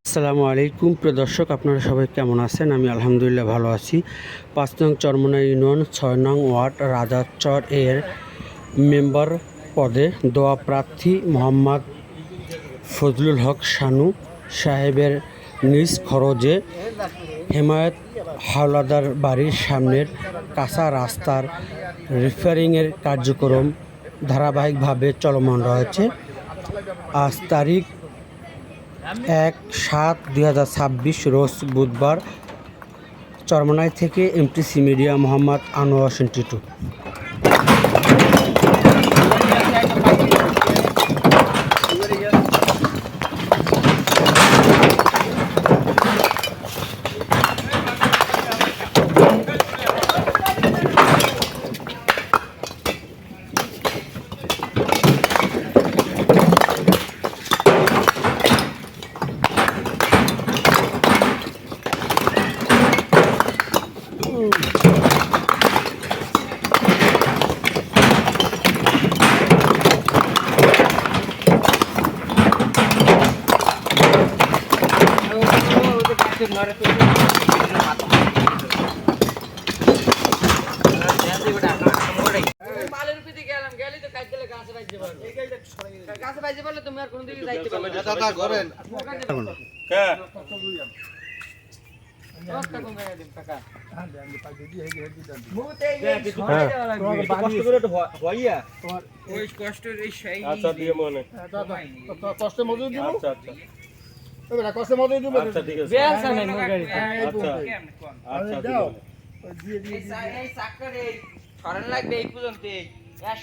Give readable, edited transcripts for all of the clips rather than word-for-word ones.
আসসালামু আলাইকুম প্রিয় দর্শক, আপনারা সবাই কেমন আছেন? আমি আলহামদুলিল্লাহ ভালো আছি। ৫ নং চরমোনাই ইউনিয়ন ৬ নং ওয়ার্ড রাজাচর এর মেম্বার পদে দোয়া প্রার্থী মোহাম্মদ ফজলুল হক শানু সাহেবের নিজ খরচে হেমায়েত হাওলাদার বাড়ির সামনের কাঁচা রাস্তার রিপেয়ারিংয়ের কার্যক্রম ধারাবাহিকভাবে চলমান রয়েছে। আজ তারিখ ১/৭/২০২৬ রোজ বুধবার চরমোনাই থেকে এমটিসি মিডিয়া মোহাম্মদ আনোয়ার হোসেন টিটু।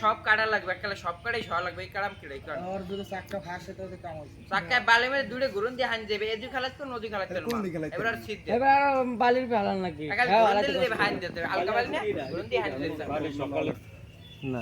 সব কাটা লাগবে, এককালে সব কাটাই সহ লাগবে। এই কারাম কিড়াই কারণ আর যদি চাক্কা ফাঁসে তো কাম হইছে। চাক্কা বালি মেরে দূরে ঘুরন দিয়ে হান যাবে। এদিক খালাত কোন নদী খালাত কোন। এবার আর শীত দেবে। এবার বালির ফেলান নাকি? হ্যাঁ, বালি দেবে হান দিতে। আলগা বালি না ঘুরন দিয়ে হান দিতে। বালি সকালে না